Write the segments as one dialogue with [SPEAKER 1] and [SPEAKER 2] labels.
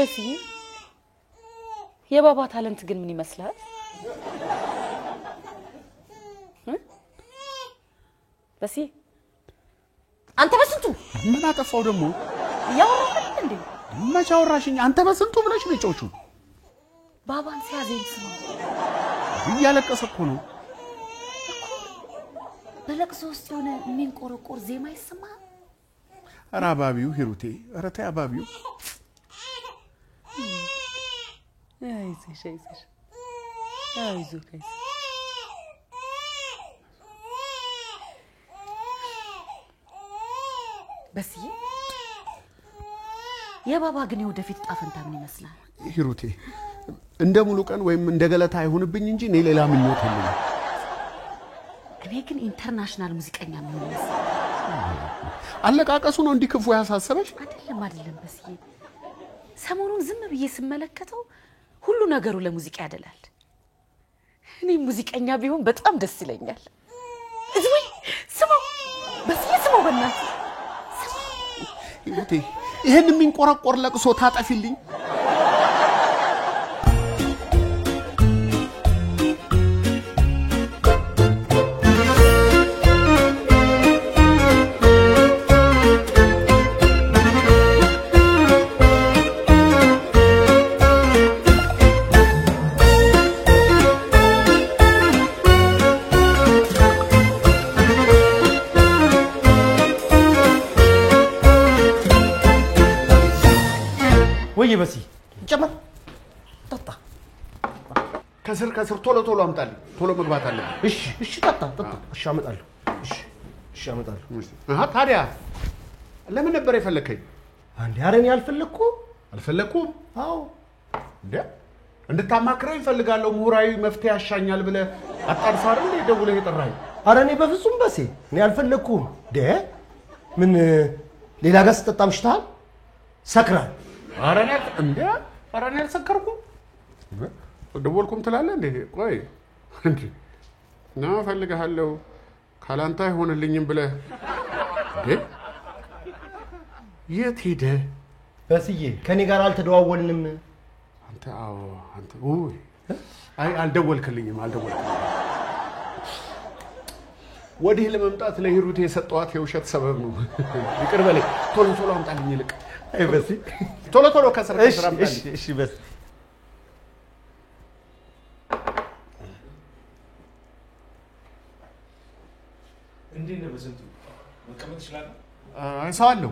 [SPEAKER 1] በስዬ የባባ ታለንት ግን ምን ይመስላል? በስዬ አንተ በስንቱ
[SPEAKER 2] ምን አጠፋው ደግሞ?
[SPEAKER 1] ያወራል እንዴ?
[SPEAKER 2] መቻወራሽኝ አንተ በስንቱ ብለሽ ነው ጮቹ?
[SPEAKER 1] ባባን ሲያዘኝ ስማ
[SPEAKER 2] እያለቀሰ እኮ ነው።
[SPEAKER 1] በለቅሶ ውስጥ የሆነ የሚንቆረቆር ዜማ ይሰማ።
[SPEAKER 2] ኧረ አባቢው ሂሩቴ፣ ኧረ ተይ አባቢው።
[SPEAKER 1] አይዞሽ አይዞሽ በስዬ የባባ ግን ወደፊት ጣፈንታ ምን ይመስላል?
[SPEAKER 2] ሂሩቴ እንደ ሙሉ ቀን ወይም እንደ ገለታ አይሆንብኝ እንጂ እኔ ሌላ ምኞት የለኝም።
[SPEAKER 1] እኔ ግን ኢንተርናሽናል ሙዚቀኛ ምን ይመስላል?
[SPEAKER 2] አለቃቀሱ ነው እንዲህ ክፉ ያሳሰበሽ?
[SPEAKER 1] አይደለም በስዬ ሰሞኑን ዝም ብዬ ስመለከተው ሁሉ ነገሩ ለሙዚቃ ያደላል። እኔ ሙዚቀኛ ቢሆን በጣም ደስ ይለኛል። እዚህ ስማው በስዬ ስማው በእናትህ
[SPEAKER 2] ሂሩቴ ይሄን የሚንቆረቆር ለቅሶ ታጠፊልኝ።
[SPEAKER 3] ወይ በሲ ጨመር ጠጣ
[SPEAKER 2] ከስር ቶሎ አምጣልኝ። ቶሎ መግባት አለ።
[SPEAKER 3] እሺ ጠጣ እሺ አመጣለሁ። እሺ አመጣለሁ።
[SPEAKER 2] ታዲያ ለምን ነበር የፈለከኝ?
[SPEAKER 3] አንዴ አረን
[SPEAKER 2] አልፈለኩም። አዎ እንዴ እንድታማክረኝ ፈልጋለሁ። ምሁራዊ መፍትሄ ያሻኛል ብለ አጣርሳ አይደል ደውለህ የጠራኝ?
[SPEAKER 3] አረኔ በፍጹም በሲ እኔ አልፈለኩም። ምን ሌላ ጋር ተጣጣምሽታል? ሰክራል
[SPEAKER 2] አረኔ አልሰከርኩም። ደወልኩም ትላለህ እንዴ? ቆይ እንዴ ነው ፈልጋለሁ ካላንተ አይሆንልኝም ብለ እንዴ የት ሄደ?
[SPEAKER 3] በስዬ ከኔ ጋር አልተደዋወልንም።
[SPEAKER 2] አንተ አልደወልክልኝም። ወዲህ ለመምጣት ለሂሩቴ የሰጠዋት የውሸት ሰበብ ነው። ይቅር በለኝ። ቶሎ አምጣልኝ ይልቅ።
[SPEAKER 3] አይ በሲ
[SPEAKER 2] ቶሎ ከስር አምጣልኝ።
[SPEAKER 3] እሺ በስ
[SPEAKER 4] እንዴ ነው በስንቱ መቀመጥ ይችላል?
[SPEAKER 2] አንሳዋለሁ።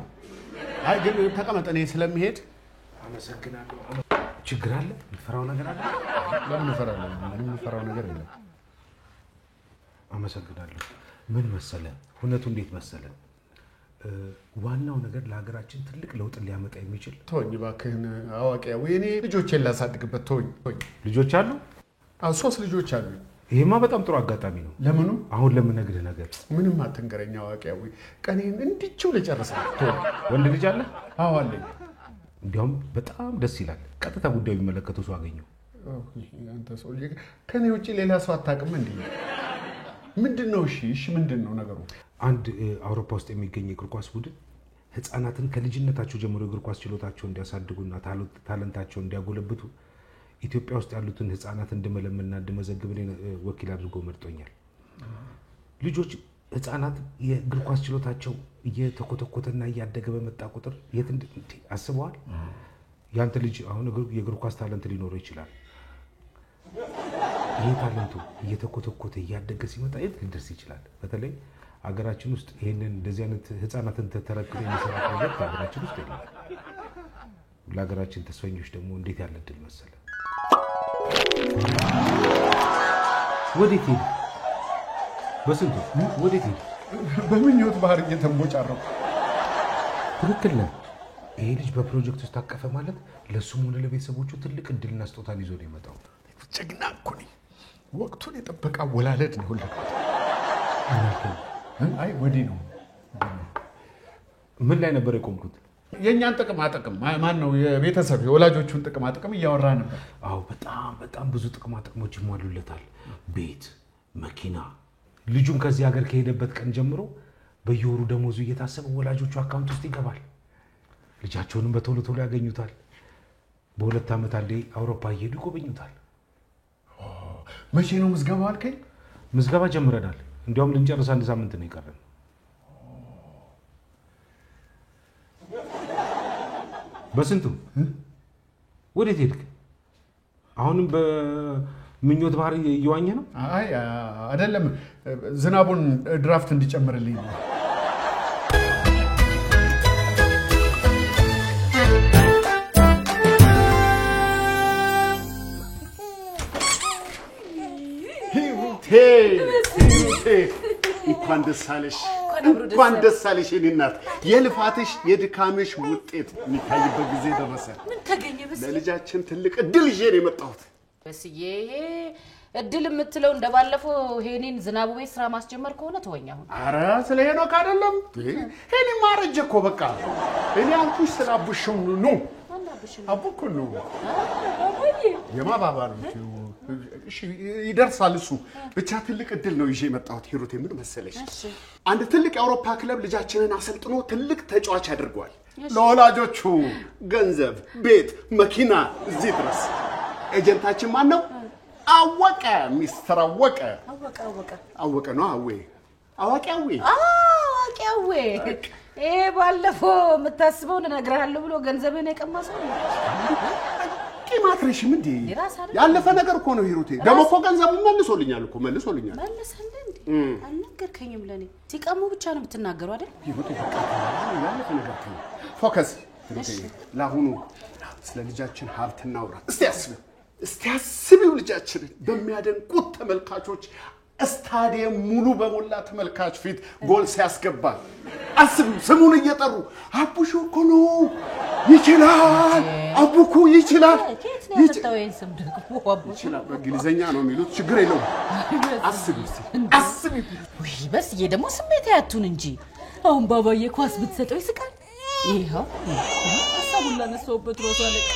[SPEAKER 2] አይ ግን ተቀመጥ፣ እኔ ስለሚሄድ።
[SPEAKER 4] አመሰግናለሁ። ችግር አለ? የምትፈራው ነገር አለ?
[SPEAKER 2] ለምን እፈራለሁ? ምንም የምፈራው ነገር የለም።
[SPEAKER 4] አመሰግናለሁ። ምን መሰለ ሁነቱ እንዴት መሰለ? ዋናው ነገር ለሀገራችን ትልቅ ለውጥ ሊያመጣ የሚችል
[SPEAKER 2] ተወኝ እባክህን አዋቂያ። ወይኔ ልጆቼን ላሳድግበት ተወኝ።
[SPEAKER 4] ልጆች አሉ?
[SPEAKER 2] 3 ልጆች አሉ።
[SPEAKER 4] ይሄማ በጣም ጥሩ አጋጣሚ ነው።
[SPEAKER 2] ለምኑ?
[SPEAKER 4] አሁን ለምነግርህ ነገር
[SPEAKER 2] ምንም አትንገረኝ አዋቂያ። ቀኔን እንዲችው ልጨርስ። ተወኝ።
[SPEAKER 4] ወንድ ልጅ አለ?
[SPEAKER 2] አዎ አለኝ።
[SPEAKER 4] እንዲያውም በጣም ደስ ይላል። ቀጥታ ጉዳዩ የሚመለከተው ሰው አገኘው።
[SPEAKER 2] አንተ ሰውዬ ከኔ ውጪ ሌላ ሰው አታውቅም እንዴ? ምንድነው? እሺ ምንድነው ነገሩ?
[SPEAKER 4] አንድ አውሮፓ ውስጥ የሚገኝ የእግር ኳስ ቡድን ህፃናትን ከልጅነታቸው ጀምሮ የእግር ኳስ ችሎታቸውን እንዲያሳድጉና ታለንታቸውን እንዲያጎለብቱ ኢትዮጵያ ውስጥ ያሉትን ህፃናት እንድመለምልና እንድመዘግብ ወኪል አድርጎ መርጦኛል። ልጆች ህፃናት የእግር ኳስ ችሎታቸው እየተኮተኮተና እያደገ በመጣ ቁጥር አስበዋል? ያንተ ልጅ አሁን የእግር ኳስ ታለንት ሊኖረው ይችላል። ይህ ታለንቱ እየተኮተኮተ እያደገ ሲመጣ የት ሊደርስ ይችላል? በተለይ አገራችን ውስጥ ይሄንን እንደዚህ አይነት ህፃናትን ተተረክቶ የሚሰራ ፕሮጀክት አገራችን ውስጥ የለም። ለሀገራችን ተስፈኞች ደግሞ እንዴት ያለ እድል መሰለ። ወዴት ሄደ? በስንቱ ወዴት ሄደ?
[SPEAKER 2] በምኞት ባህር እየተንቦጫረኩ።
[SPEAKER 4] ትክክል ነህ። ይሄ ልጅ በፕሮጀክት ውስጥ ታቀፈ ማለት ለሱም ሆነ ለቤተሰቦቹ ትልቅ እድልና ስጦታን ይዞ ነው የመጣው።
[SPEAKER 2] ጀግና እኮ ነኝ። ወቅቱን የጠበቀ አወላለድ ነው ሁሉ። አይ ወዲህ ነው።
[SPEAKER 4] ምን ላይ ነበር የቆምኩት?
[SPEAKER 2] የኛን ጥቅም ማን ነው የቤተሰብ የወላጆቹን ጥቅም እያወራ ነበር።
[SPEAKER 4] አዎ በጣም ብዙ ጥቅሞች ይሟሉለታል። ቤት፣ መኪና። ልጁም ከዚህ ሀገር ከሄደበት ቀን ጀምሮ በየወሩ ደሞዙ እየታሰበ ወላጆቹ አካውንት ውስጥ ይገባል። ልጃቸውንም በቶሎ ያገኙታል። በሁለት ዓመት አንዴ አውሮፓ እየሄዱ ይጎበኙታል።
[SPEAKER 2] መቼ ነው ምዝገባው አልከኝ?
[SPEAKER 4] ምዝገባ ጀምረናል። እንዲያውም ልንጨርስ አንድ ሳምንት ነው የቀረን። በስንቱ ወዴት ሄድክ? አሁንም በምኞት ባህር እየዋኘ ነው?
[SPEAKER 2] አይ አይደለም፣ ዝናቡን ድራፍት እንዲጨምርልኝ ነው። እንኳን ደስ አለሽ የኔ እናት። የልፋትሽ የድካምሽ ውጤት የሚታይበት ጊዜ ደረሰ።
[SPEAKER 1] ምን ተገኘ?
[SPEAKER 2] ለልጃችን ትልቅ እድል ይዤ ነው የመጣሁት።
[SPEAKER 1] በስዬ እድል የምትለው እንደባለፈው ሄኒን ዝናቡ ቤት ስራ ማስጀመር ከሆነ ተወኝ። አሁን
[SPEAKER 2] ኧረ ስለ ሄኖክ አይደለም። ሄኒ ማረጀ እኮ በቃ። እኔ አልኩሽ ስለ አቡሽው ነው። አቡኩ ነው የማባባ ነው። እሺ ይደርሳል እሱ። ብቻ ትልቅ እድል ነው ይዤ የመጣሁት። ሂሩቴ ምን መሰለሽ፣ አንድ ትልቅ የአውሮፓ ክለብ ልጃችንን አሰልጥኖ ትልቅ ተጫዋች አድርጓል። ለወላጆቹ ገንዘብ፣ ቤት፣ መኪና እዚህ ድረስ። ኤጀንታችን ማን ነው? አወቀ። ሚስተር አወቀ ነው። አወቄ
[SPEAKER 1] ባለፈው የምታስበውን እነግርሃለሁ ብሎ ገንዘብህን የቀማሰው
[SPEAKER 2] ማትረሽም እንዴ? ያለፈ ነገር እኮ ነው ሂሩቴ። ደግሞ እኮ ገንዘቡን መልሶልኛል። መልሰልህ
[SPEAKER 1] እንዴ? አልነገርከኝም ለኔ። ሲቀሙ ብቻ ነው የምትናገሩ አይደል?
[SPEAKER 2] ሂሩቴ በቃ ያለፈ ነገር ነው። ፎከስ ለአሁኑ ስለ ልጃችን ሀብት እናውራ። እስቲ አስቢው ልጃችንን በሚያደንቁት ተመልካቾች ስታዲየም ሙሉ በሞላ ተመልካች ፊት ጎል ሲያስገባ አስቢው። ስሙን እየጠሩ አቡሹ እኮ ነው ይችላል፣ አቡኩ ይችላል። ይችላል በእንግሊዘኛ ነው የሚሉት። ችግር የለውም። አስቢው።
[SPEAKER 1] ወይ በስዬ ደግሞ ስሜት ያቱን እንጂ አሁን ባባዬ ኳስ ብትሰጠው ይስቃል። ይሄው ሀሳቡን ላነሳውበት ሮቶ አለቀ።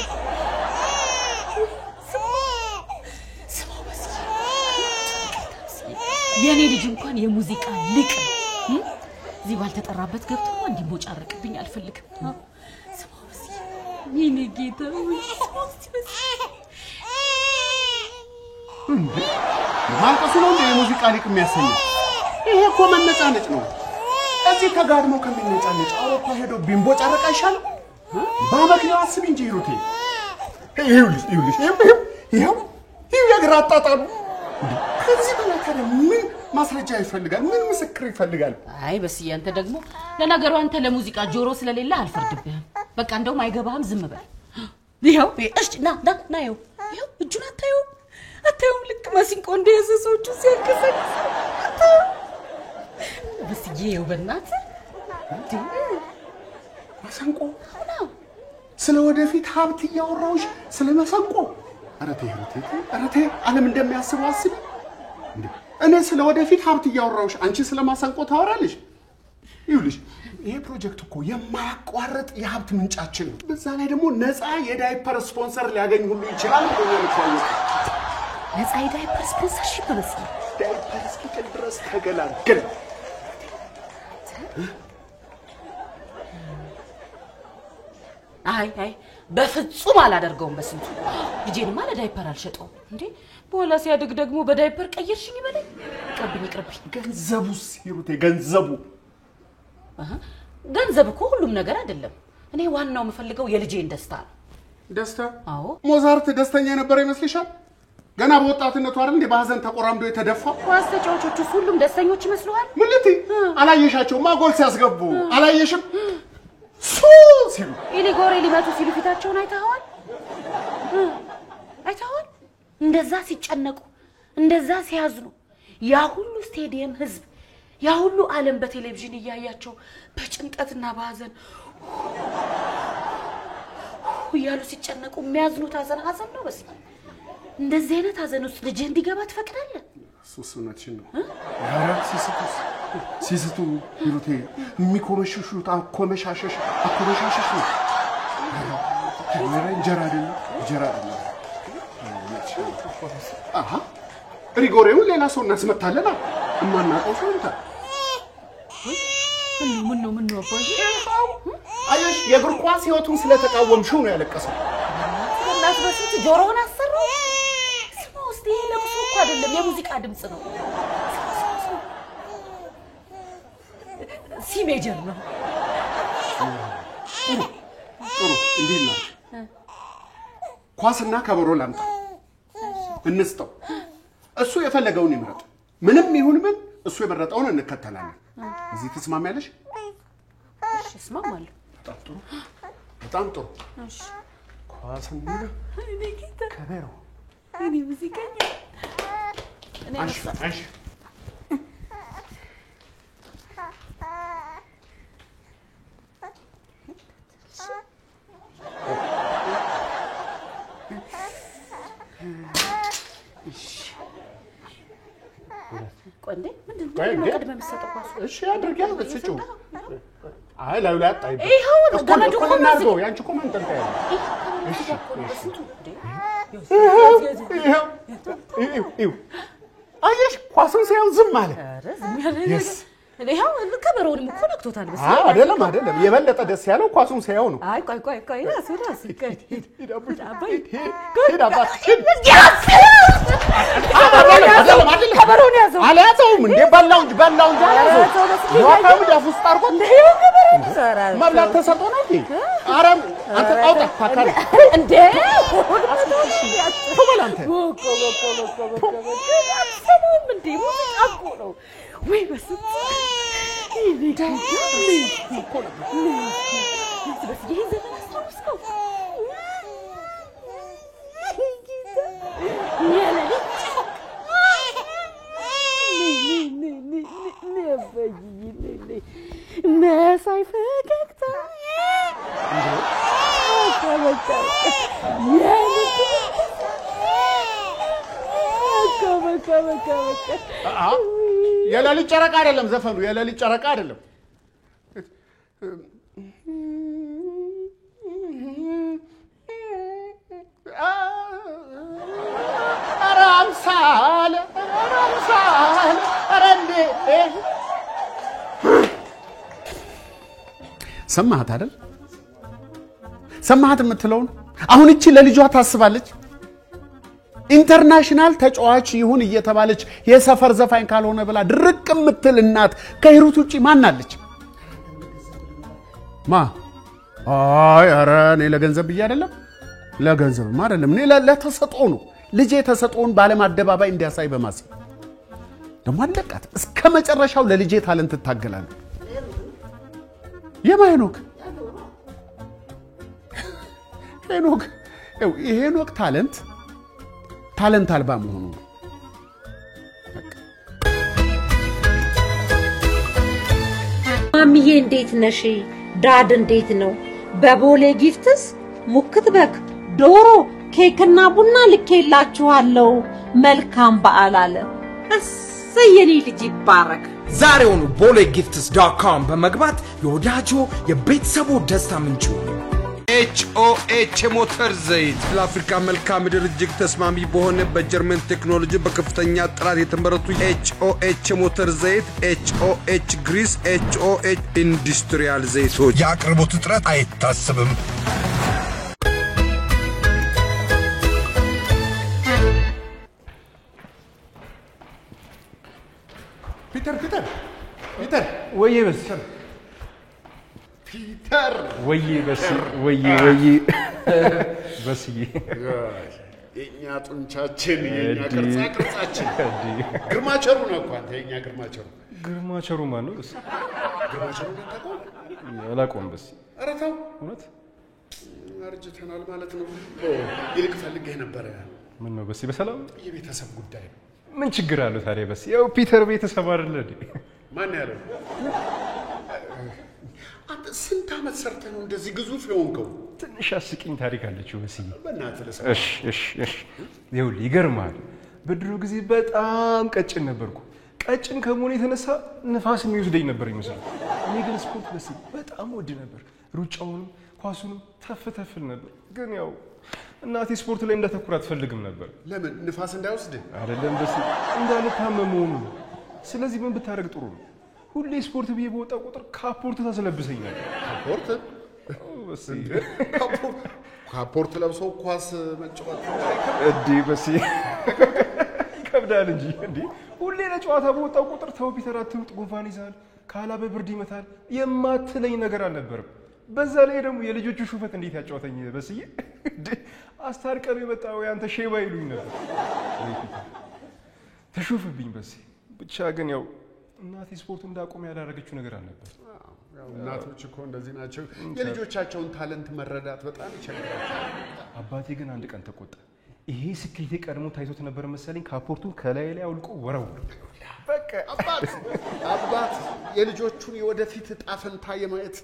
[SPEAKER 1] የኔ ልጅ እንኳን የሙዚቃ ሊቅ እዚህ ባልተጠራበት ገብቶ እንዲሞጫረቅብኝ አልፈልግም። ስማው በስዬ የኔ ጌታ
[SPEAKER 2] ማልቀሱ ነው እንደ የሙዚቃ ሊቅ የሚያሰኘው? ይሄ እኮ መነጫነጭ ነው። እዚህ ተጋድሞ ከሚነጫነጭ አውሮፓ ሄዶ ቢንቦጫረቅ አይሻልም? በመክሊያው አስቢ እንጂ ሂሩቴ። ይኸው የግራ አጣጣሉ። ከዚህ በላይ ታዲያ ምን ማስረጃ ይፈልጋል? ምን ምስክር ይፈልጋል?
[SPEAKER 1] አይ በስዬ አንተ ደግሞ ለነገሩ አንተ ለሙዚቃ ጆሮ ስለሌለ አልፈርድብህም። በቃ እንደውም አይገባህም፣ ዝም በል። ይኸው እሺ ና ይኸው እጁን አታየውም? ልክ ማሲንቆ እንደያዘ ሰዎቹ ሲያንቀሳቅስ በስዬ ይኸው በእናትህ
[SPEAKER 2] መሰንቆ ስለ ወደፊት ሀብት እያወራሁሽ ስለ መሰንቆ። ኧረ ተይ ዓለም እንደሚያስበው አስቢ እንዴ። እኔ ስለ ወደፊት ሀብት እያወራሁሽ አንቺ ስለ ማሰንቆ ታወራለሽ? ይኸውልሽ ይሄ ፕሮጀክት እኮ የማያቋርጥ የሀብት ምንጫችን ነው። በዛ ላይ ደግሞ ነፃ የዳይፐር ስፖንሰር ሊያገኝ ሁሉ ይችላል።
[SPEAKER 1] ነፃ የዳይፐር ስፖንሰርሺፕ በስዬ
[SPEAKER 2] ዳይፐር እስኪጥል ድረስ ተገላገል።
[SPEAKER 1] አይ በፍጹም አላደርገውም። በስንቱ ልጄንማ ለዳይፐር አልሸጠውም እንዴ። በኋላ ሲያድግ ደግሞ በዳይፐር ቀየርሽኝ ይበለኝ። ይቅርብኝ።
[SPEAKER 2] ገንዘቡስ ሂሩቴ፣ ገንዘብ እኮ ሁሉም ነገር አይደለም። እኔ ዋናው የምፈልገው የልጄን ደስታ ነው። ደስታ?
[SPEAKER 1] አዎ።
[SPEAKER 2] ሞዛርት ደስተኛ የነበረ ይመስልሻል? ገና በወጣትነቱ አይደል እንዴ በሐዘን ተቆራምዶ የተደፋው?
[SPEAKER 1] ኳስ ተጫዋቾቹስ ሁሉም ደስተኞች ይመስሉሃል?
[SPEAKER 2] ምን ልትይ? አላየሻቸውማ ጎል ሲያስገቡ አላየሽም? ሲሉ
[SPEAKER 1] ኢሊጎሬ ሊመቱ ሲሉ ፊታቸውን አይተኸዋል? እንደዛ ሲጨነቁ፣ እንደዛ ሲያዝኑ፣ ያ ሁሉ ስቴዲየም ህዝብ፣ ያ ሁሉ ዓለም በቴሌቪዥን እያያቸው በጭንቀትና በሐዘን ያሉ ሲጨነቁ የሚያዝኑት ሐዘን ነው። በስመ አብ። እንደዚህ አይነት ሐዘን ውስጥ ልጅ እንዲገባ ትፈቅዳለህ?
[SPEAKER 2] ሱሱነችን ነው ያራ ሲስቱ ሂሩቴ የሚኮመሽሹት አኮመሻሸሽ ነው። እንጀራ አይደለም። አሃ ሪጎሬውን ሌላ ሰው እናስመታለና እማናውቀው ሰው እንታ
[SPEAKER 1] ምን ነው አባዬ?
[SPEAKER 2] አየሽ የእግር ኳስ ህይወቱን ስለተቃወምሽው ነው ያለቀሰው።
[SPEAKER 1] በስንት ጆሮውን አሰራው ስማ ውስጥ ይሄ ለቅሶ እኮ አይደለም የሙዚቃ ድምጽ ነው ሲ ሜጀር ነው
[SPEAKER 2] ጥሩ እንዴት ነው ኳስና ከበሮ ላምጣ እንስጠው እሱ የፈለገውን ይምረጥ ምንም ይሁን ምን እሱ የመረጠውን እንከተላለን እዚህ ተስማሚያለሽ
[SPEAKER 1] እሺ እስማማለሁ
[SPEAKER 2] በጣም ጥሩ እሺ ኳስና
[SPEAKER 1] እኔ ጌታ
[SPEAKER 2] ከበሮ
[SPEAKER 1] እኔ ሙዚቀኛ እኔ
[SPEAKER 2] አንሺ
[SPEAKER 1] ቆንዴ ምንድነው ቀድመ መስጠው ኳስ
[SPEAKER 2] እሺ አድርጊያ በስጩ አይ ላዩ ላይ አጣይ
[SPEAKER 1] ይሄው ገመዱ
[SPEAKER 2] እኮ እናርገው ያንቺ እኮ ማንጠልጣ ያለ ይሄው አየሽ ኳሱን ሳይሆን ዝም አለ
[SPEAKER 1] ኧረ ዝም ያለ ይሄው ከበሮውንም እኮ ነክቶታል በስ
[SPEAKER 2] አይደለም የበለጠ ደስ ያለው ኳሱን ሳይሆን ነው
[SPEAKER 1] አይ ቆይ ራስ ከበሮውን ያዘው
[SPEAKER 2] አልያዘውም እንዴ በላው እንጂ አልያዘው ዋካም ዳፍ ውስጥ አርጎት መብላት ተሰጥቶ ነው እንዴ አረም አንተ አውጣ ታካሪ
[SPEAKER 1] እንዴ
[SPEAKER 2] ተበላንተ
[SPEAKER 1] ሰሞን እንዴ ሙዚቃ ነው ወይ በስ መሳይ ፈገግታ
[SPEAKER 2] የሌሊት ጨረቃ አይደለም ዘፈኑ የሌሊት ጨረቃ አይደለም አራምሳለ አረንዴ ሰማሃት አይደል ሰማሃት የምትለውን አሁን እቺ ለልጇ ታስባለች ኢንተርናሽናል ተጫዋች ይሁን እየተባለች የሰፈር ዘፋኝ ካልሆነ ብላ ድርቅ የምትል እናት ከሂሩት ውጪ ማን አለች ማ አይ አረ እኔ ለገንዘብ ብዬ አይደለም ለገንዘብማ አይደለም እኔ ለተሰጠው ነው ልጄ ተሰጠውን ባለም አደባባይ እንዲያሳይ በማሰብ ደሞ አለቃት እስከ መጨረሻው ለልጄ ታለንት ታገላለ የማይኖክ ሄኖክ ታለንት አልባ መሆኑ ነው
[SPEAKER 5] ማሚዬ እንዴት ነሽ ዳድ እንዴት ነው በቦሌ ጊፍትስ ሙክት በግ ዶሮ ኬክና ቡና ልኬላችኋለሁ መልካም በዓል አለ እሰየኔ ልጅ ይባረክ
[SPEAKER 6] ዛሬውኑ bolegifts.com በመግባት የወዳጆ የቤተሰቡ ደስታ ምንጭ HOH ሞተር ዘይት ለአፍሪካ መልክዓ ምድር እጅግ ተስማሚ በሆነ በጀርመን ቴክኖሎጂ በከፍተኛ ጥራት የተመረቱ HOH ሞተር ዘይት HOH ግሪስ HOH ኢንዱስትሪያል ዘይቶች የአቅርቦት እጥረት አይታሰብም
[SPEAKER 2] ፒተር
[SPEAKER 3] ወይዬ በስ
[SPEAKER 2] ፒተር
[SPEAKER 3] ወይዬ በስ ወይዬ በስዬ
[SPEAKER 2] የኛ ጡንቻችን የኛ ቅርጻችን ግርማቸሩ ነው እኮ አንተ የኛ ግርማቸሩ
[SPEAKER 3] ማን ነው በስ
[SPEAKER 2] ግርማቸሩ ተቆ
[SPEAKER 3] አላቆም በስ
[SPEAKER 2] ኧረ ተው
[SPEAKER 3] እውነት
[SPEAKER 2] አርጅተናል ማለት ነው ይልቅ ፈልገህ ነበር
[SPEAKER 3] ምን ነው በስ በሰላም
[SPEAKER 2] የቤተሰብ ጉዳይ ነው
[SPEAKER 3] ምን ችግር አለው ታዲያ በስ ያው ፒተር ቤተሰብ አይደለ
[SPEAKER 2] ማን ያለው አንተ ስንት አመት ሰርተህ ነው እንደዚህ ግዙፍ የሆንከው
[SPEAKER 3] ትንሽ አስቂኝ ታሪክ አለችው በስ
[SPEAKER 2] በእናትህ ለሰ
[SPEAKER 3] እሺ ይኸውልህ ይገርማል በድሮ ጊዜ በጣም ቀጭን ነበርኩ ቀጭን ከመሆኔ የተነሳ ንፋስ የሚወስደኝ ነበር ይመስላል እኔ ግን ስፖርት በስ በጣም ወድ ነበር ሩጫውንም ኳሱንም ተፍተፍል ነበር ግን ያው እናቴ ስፖርት ላይ እንዳተኩር አትፈልግም ነበር
[SPEAKER 2] ለምን ንፋስ እንዳይወስድ
[SPEAKER 3] አይደለም በስ እንዳልታመም ነው ስለዚህ ምን ብታረግ ጥሩ ነው ሁሌ ስፖርት ቢየ በወጣ ቁጥር ካፖርት ታስለብሰኝ ነበር
[SPEAKER 2] ካፖርት
[SPEAKER 3] በስ
[SPEAKER 2] ካፖርት ለብሰው ኳስ መጫወት
[SPEAKER 3] እዲ በስ ይከብዳል እንጂ እንዴ ሁሌ ለጨዋታ በወጣው ቁጥር ተው ፒተር አትውጥ ጉንፋን ይዛል ካላበ ብርድ ይመታል የማትለኝ ነገር አልነበረም በዛ ላይ ደግሞ የልጆቹ ሹፈት እንዴት ያጫወተኝ በስዬ አስታርቀን የመጣው ያንተ ሼባ ይሉኝ ነበር ተሹፍብኝ በስ ብቻ ግን ያው እናቴ ስፖርቱ እንዳቆም ያላረገችው ነገር አልነበር
[SPEAKER 2] ያው እናቶች እኮ እንደዚህ ናቸው የልጆቻቸውን ታለንት መረዳት በጣም ይቸግራቸዋል
[SPEAKER 3] አባቴ ግን አንድ ቀን ተቆጣ ይሄ ስኬቴ ቀድሞ ታይቶት ነበር መሰለኝ ካፖርቱን ከላይ ላይ አውልቆ ወረወረ
[SPEAKER 2] በቃ አባት የልጆቹን የወደፊት ዕጣ ፈንታ የማየት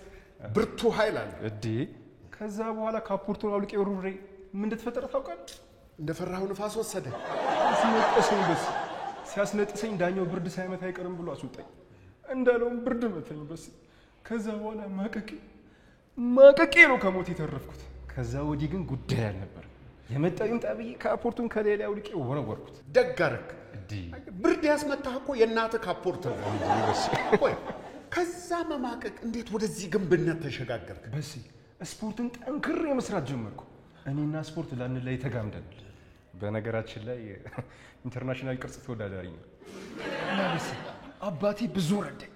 [SPEAKER 2] ብርቱ ኃይል አለ
[SPEAKER 3] እዲ ከዛ በኋላ ካፖርቱን አውልቄ ወርውሬ ምን እንደተፈጠረ ታውቃለህ
[SPEAKER 2] እንደፈራው ንፋስ ወሰደ
[SPEAKER 3] ሲያስነጥሰኝ ዳኛው ብርድ ሳይመታ አይቀርም ብሎ አስወጣኝ እንዳለውም ብርድ መተኝ በስ ከዛ በኋላ ማቀቄ ነው ከሞት የተረፍኩት ከዛ ወዲህ ግን ጉዳይ አልነበር የመጣዩን ጣብዬ ካፖርቱን ከሌላ አውልቄ ወረወርኩት
[SPEAKER 2] ደግ አደረክ ብርድ ያስመታህ እኮ የእናትህ ካፖርት ነው ቆይ ከዛ መማቀቅ እንዴት ወደዚህ ግንብነት ተሸጋገርክ
[SPEAKER 3] በስ ስፖርትን ጠንክሬ መስራት ጀመርኩ እኔና ስፖርት ላይ ተጋምደናል በነገራችን ላይ ኢንተርናሽናል ቅርጽ ተወዳዳሪ ነው ማለት አባቴ ብዙ ረዳኝ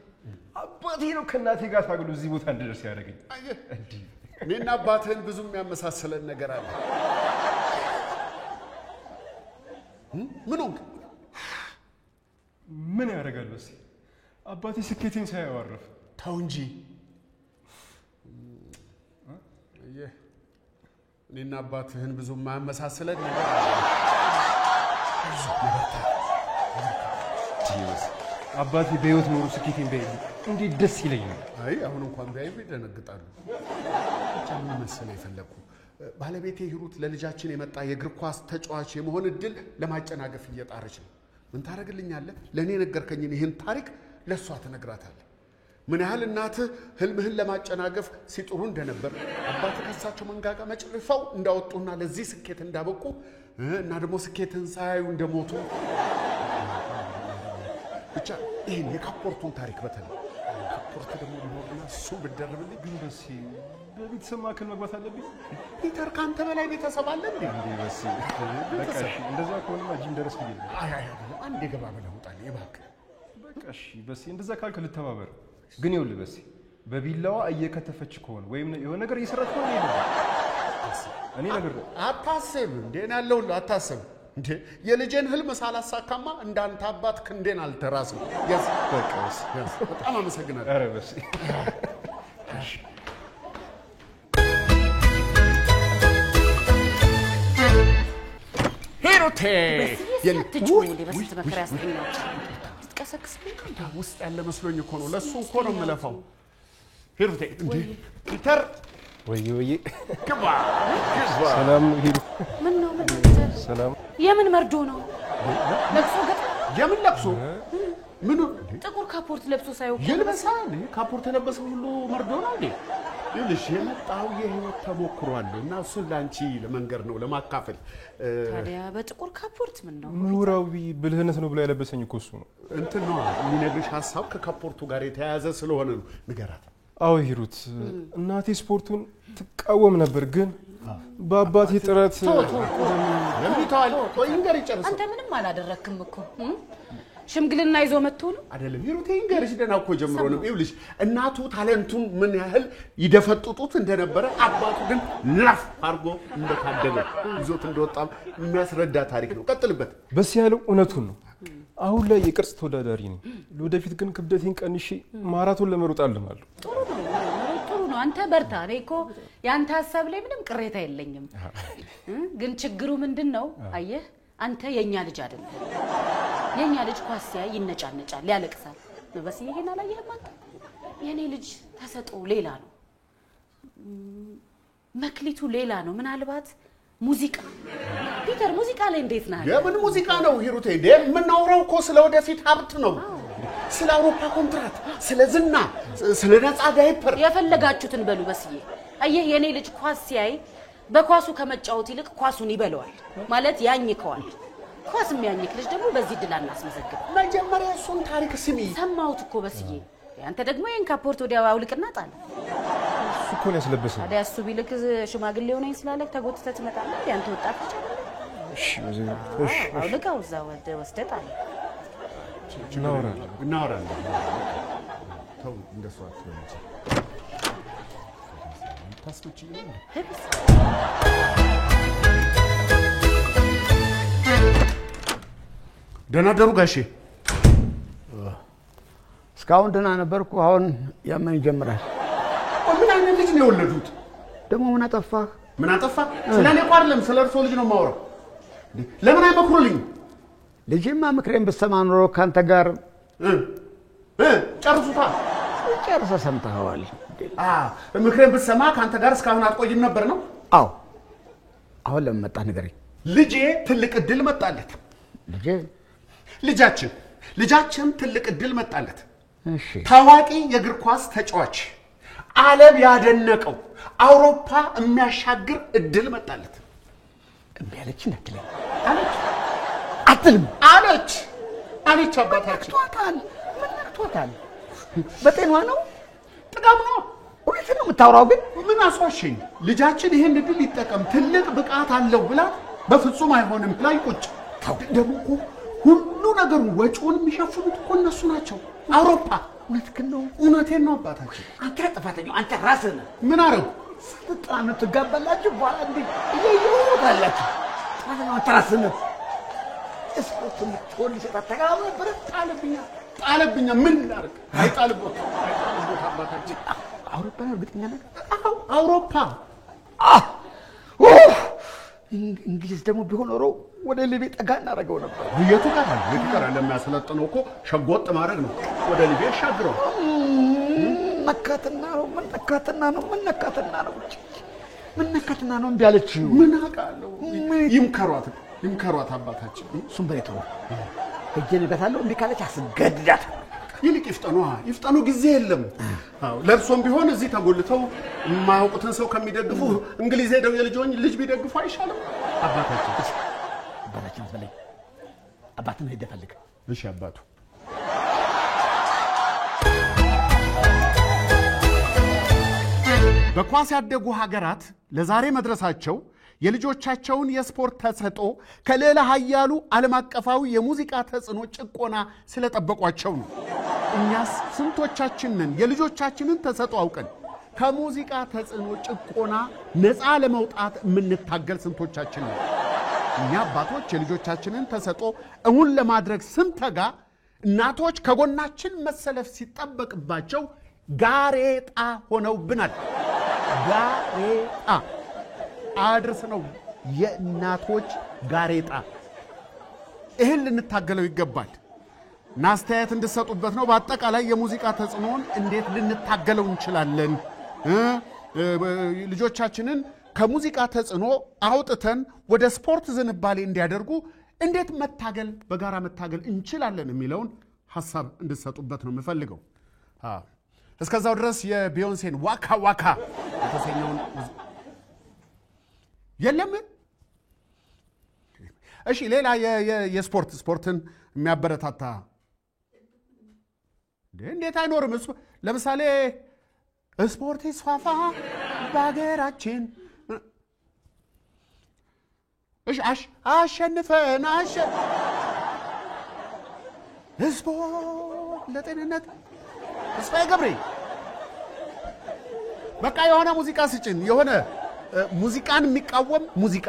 [SPEAKER 3] አባቴ ነው ከናቴ ጋር ታግሎ እዚህ ቦታ እንድደርስ ያደረገኝ እንዴ
[SPEAKER 2] እኔና አባትህን ብዙ የሚያመሳስለን ነገር አለ
[SPEAKER 3] ምን ያደርጋል በስ አባቴ ስኬቴን ሳያዋርፍ
[SPEAKER 2] ተው እንጂ እኔና አባትህን ብዙ የማያመሳስለን ነገር
[SPEAKER 3] አባቴ በህይወት ኖሮ ስኬቴን ቢያዩ እንዴት ደስ ይለኛል
[SPEAKER 2] አይ አሁን እንኳን ቢያዩ ይደነግጣሉ ብቻ ምን መሰለህ የፈለኩ ባለቤቴ ሂሩት ለልጃችን የመጣ የእግር ኳስ ተጫዋች የመሆን እድል ለማጨናገፍ እየጣረች ነው ምን ታረግልኛለህ ለኔ ነገርከኝን ይሄን ታሪክ ለሷ ትነግራታለህ ምን ያህል እናትህ ህልምህን ለማጨናገፍ ሲጥሩ እንደነበር አባትህ ከሳቸው መንጋጋ መጨረሻው እንዳወጡና ለዚህ ስኬት እንዳበቁ እና ደግሞ ስኬትን ሳያዩ እንደሞቱ ብቻ ይሄን የካፖርቱን ታሪክ በተለይ ካፖርት ደግሞ ሊሆንና እሱ ብደረብልኝ ግን በስ በቤተሰብ ማዕከል መግባት አለብኝ ፒተር ካንተ በላይ ቤተሰብ አለ እንዴ
[SPEAKER 3] በስ በቃ እሺ እንደዛ ከሆነማ ጂም ድረስ ብዬ
[SPEAKER 2] አይ አንዴ ገባ ብለህ ውጣልኝ እባክህ
[SPEAKER 3] በቃ እሺ በስ እንደዛ ካልክ ልተባበር ግን ይኸውልህ በስ በቢላዋ እየከተፈች ከሆነ ወይም የሆነ ነገር እየሰራች ከሆነ እኔ ነገር
[SPEAKER 2] አታስብ እንዴ ያለው አታስብ እንዴ የልጄን ህልም ሳላሳካማ እንዳንተ አባት ክንዴን አልተራስም ያስ በቃ በጣም አመሰግናለሁ
[SPEAKER 3] ኧረ በስ
[SPEAKER 2] ሂሩቴ ውስጥ ያለ መስሎኝ እኮ ነው ለሱ እኮ ነው የምለፋው ሂሩቴ እንዴ ፒተር
[SPEAKER 3] ወይ
[SPEAKER 2] ግባ
[SPEAKER 3] ሰላም ሂሩ
[SPEAKER 1] ምን ነው
[SPEAKER 3] ሰላም
[SPEAKER 1] የምን መርዶ ነው ለብሶ ገጥ
[SPEAKER 2] የምን ለብሶ ምን
[SPEAKER 1] ጥቁር ካፖርት ለብሶ ሳይው
[SPEAKER 2] ይልበሳል ካፖርት ለበሰ ሁሉ መርዶ ነው እንዴ ይልሽ የመጣው የህይወት ተሞክሯል እና እሱን ላንቺ ለመንገር ነው ለማካፈል
[SPEAKER 1] ታዲያ በጥቁር ካፖርት ምን ነው
[SPEAKER 3] ምሁራዊ ብልህነት ነው ብላ ያለበሰኝ እኮ እሱ ነው
[SPEAKER 2] እንትን ነው የሚነግርሽ ሐሳብ ከካፖርቱ ጋር የተያያዘ ስለሆነ ነው ንገራት
[SPEAKER 3] አዎ ሂሩት እናቴ ስፖርቱን ትቃወም ነበር ግን በአባቴ ጥረት
[SPEAKER 2] ለምታል ቆይ እንገር ይጨርስ
[SPEAKER 1] አንተ ምንም አላደረክም እኮ ሽምግልና ይዞ መጥቶ ነው
[SPEAKER 2] አይደለም ሂሩቴ እንገርሽ ደና እኮ ጀምሮ ነው ይውልሽ እናቱ ታለንቱን ምን ያህል ይደፈጥጡት እንደነበረ አባቱ ግን ላፍ አርጎ እንደታደገ ይዞት እንደወጣም የሚያስረዳ ታሪክ ነው ቀጥልበት
[SPEAKER 3] በስ ያለው እውነቱን ነው አሁን ላይ የቅርጽ ተወዳዳሪ ነኝ ለወደፊት ግን ክብደቴን ቀንሼ ማራቶን ለመሮጥ አልማለሁ
[SPEAKER 1] ጥሩ ነው አንተ በርታ እኔ እኮ ያንተ ሐሳብ ላይ ምንም ቅሬታ የለኝም ግን ችግሩ ምንድነው አየህ አንተ የኛ ልጅ አይደለም የኛ ልጅ ኳስ ሲያይ ይነጫነጫል ያለቅሳል በስ ይሄን አላየህም አንተ የኔ ልጅ ተሰጥኦ ሌላ ነው መክሊቱ ሌላ ነው ምናልባት ሙዚቃ ፒተር ሙዚቃ ላይ እንዴት ነህ
[SPEAKER 2] የምን ሙዚቃ ነው ሂሩቴ የምናወራው እኮ ስለወደፊት ሀብት ነው ስለ አውሮፓ ኮንትራት ስለ ዝና ስለ ነፃ ዳይፐር
[SPEAKER 1] የፈለጋችሁትን በሉ በስዬ አየህ የኔ ልጅ ኳስ ሲያይ በኳሱ ከመጫወት ይልቅ ኳሱን ይበለዋል ማለት ያኝከዋል ኳስ የሚያኝክ ልጅ ደግሞ በዚህ ድል አናስመዘግብ
[SPEAKER 2] መጀመሪያ እሱን ታሪክ ስሚ
[SPEAKER 1] ሰማሁት እኮ በስዬ አንተ ደግሞ የን ካፖርት ወዲያ አውልቅና ጣል
[SPEAKER 3] እሱ እኮ ነው ያስለበሰኝ።
[SPEAKER 1] ታዲያ እሱ ቢልክ ሽማግሌ ሆነኝ ስላለክ ተጎትተህ ትመጣለህ። ያንተ ወጣት ልጅ አይደል?
[SPEAKER 3] እሺ ወይዘሮ እሺ
[SPEAKER 1] አውልቀው እዛ ወስደህ ጣል።
[SPEAKER 2] እናወራለን። ተው እንደሱ አትበል እንጂ ታስመጪ ነው። ደህና ደሩ ጋሼ።
[SPEAKER 7] እስካሁን ደህና ነበርኩ። አሁን ያመኝ ጀምራል።
[SPEAKER 2] ምን አይነት ልጅ ነው የወለዱት?
[SPEAKER 7] ደግሞ ምን አጠፋህ?
[SPEAKER 2] ምን አጠፋ? ስለኔ እኮ አይደለም ስለ እርሶ ልጅ ነው የማወራው። ለምን አይመክሩልኝ?
[SPEAKER 7] ልጅማ ምክሬን ብትሰማ ኖሮ ካንተ ጋር
[SPEAKER 2] ጨርሱታ።
[SPEAKER 7] ጨርሰህ ሰምተኸዋል።
[SPEAKER 2] ምክሬን ብትሰማ ካንተ ጋር እስካሁን አትቆይም ነበር ነው?
[SPEAKER 7] አዎ። አሁን ለምን መጣህ ንገረኝ።
[SPEAKER 2] ልጄ ትልቅ እድል መጣለት። ልጃችን ትልቅ እድል መጣለት።
[SPEAKER 7] እሺ።
[SPEAKER 2] ታዋቂ የእግር ኳስ ተጫዋች፣ ዓለም ያደነቀው አውሮፓ የሚያሻግር እድል መጣለት።
[SPEAKER 7] እምቢ አለች እንዳትለኝ አትልም
[SPEAKER 2] አለች አባታችን።
[SPEAKER 7] ምን ነክቷታል? በጤኗ ነው?
[SPEAKER 2] ጥጋብ ነው።
[SPEAKER 7] እውነት ነው የምታወራው? ግን
[SPEAKER 2] ምን አስዋሸኝ? ልጃችን ይሄን እድል ይጠቀም፣ ትልቅ ብቃት አለው ብላ በፍጹም አይሆንም ብላ ይቆጭ። ደግሞ እኮ ሁሉ ነገሩ ወጪውን የሚሸፍኑት እኮ እነሱ ናቸው። አውሮፓ።
[SPEAKER 7] እውነትህን ነው?
[SPEAKER 2] እውነቴን ነው አባታችን።
[SPEAKER 7] አንተ ጥፋተኛው አንተ ራስህ ነህ።
[SPEAKER 2] ምን አረው?
[SPEAKER 7] ስትጣኑ ትጋባላችሁ፣ በኋላ እንዲህ እየሞታላችሁ። ጥፋተኛው አንተ ራስህ ነህ። እስፖርት ልትሆን ሊሰጣት ተጋባ ነበረ።
[SPEAKER 2] ጣለብኛ። ምን ላድርግ? አይጣልቦት አባታችን።
[SPEAKER 7] አውሮፓ ነው እርግጠኛ ነህ?
[SPEAKER 2] አውሮፓ።
[SPEAKER 7] እንግሊዝ ደግሞ ቢሆን ኖሮ ወደ ሊቤ ጠጋ እናደርገው ነበር።
[SPEAKER 2] የቱ ጋር ለሚያሰለጥነው እኮ ሸጎጥ ማድረግ ነው። ወደ ሊቤ ያሻግረው።
[SPEAKER 7] መካትና ነው እምቢ አለችው።
[SPEAKER 2] ምን አውቃለሁ። ይምከሯት አባታችን።
[SPEAKER 7] እሱም በሬት ነው ሄጄ እነግራታለሁ። እምቢ ካለች አስገድዳት።
[SPEAKER 2] ይልቅ ይፍጠኑ፣ ጊዜ የለም። ለእርሶም ቢሆን እዚህ ተጎልተው የማያውቁትን ሰው ከሚደግፉ እንግሊዝ ሄደው የልጆኝ ልጅ ቢደግፉ አይሻልም? አባታችን
[SPEAKER 7] አትበለኝ። አባትን ሄደህ ፈልግ።
[SPEAKER 2] እሺ አባቱ። በኳስ ያደጉ ሀገራት ለዛሬ መድረሳቸው የልጆቻቸውን የስፖርት ተሰጥኦ ከሌላ ኃያሉ ዓለም አቀፋዊ የሙዚቃ ተጽዕኖ ጭቆና ስለጠበቋቸው ነው። እኛስ ስንቶቻችንን የልጆቻችንን ተሰጥኦ አውቀን ከሙዚቃ ተጽዕኖ ጭቆና ነፃ ለመውጣት የምንታገል ስንቶቻችን ነው? እኛ አባቶች የልጆቻችንን ተሰጥኦ እውን ለማድረግ ስንተጋ፣ እናቶች ከጎናችን መሰለፍ ሲጠበቅባቸው ጋሬጣ ሆነውብናል። ጋሬጣ አድርስ ነው የእናቶች ጋሬጣ። ይህን ልንታገለው ይገባል እና አስተያየት እንድሰጡበት ነው። በአጠቃላይ የሙዚቃ ተጽዕኖን እንዴት ልንታገለው እንችላለን? ልጆቻችንን ከሙዚቃ ተጽዕኖ አውጥተን ወደ ስፖርት ዝንባሌ እንዲያደርጉ እንዴት በጋራ መታገል እንችላለን የሚለውን ሐሳብ እንድሰጡበት ነው የምፈልገው። እስከዛው ድረስ የቢዮንሴን ዋካ ዋካ የተሰኘውን የለም። እሺ ሌላ ስፖርትን የሚያበረታታ እንዴት አይኖርም? ለምሳሌ ስፖርት ይስፋፋ በሀገራችን፣ እሺ አሸንፈን ስፖርት ለጤንነት ተስፋዬ ገብሬ። በቃ የሆነ ሙዚቃ ስጭን፣ የሆነ ሙዚቃን የሚቃወም ሙዚቃ።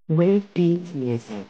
[SPEAKER 8] Wave beat music.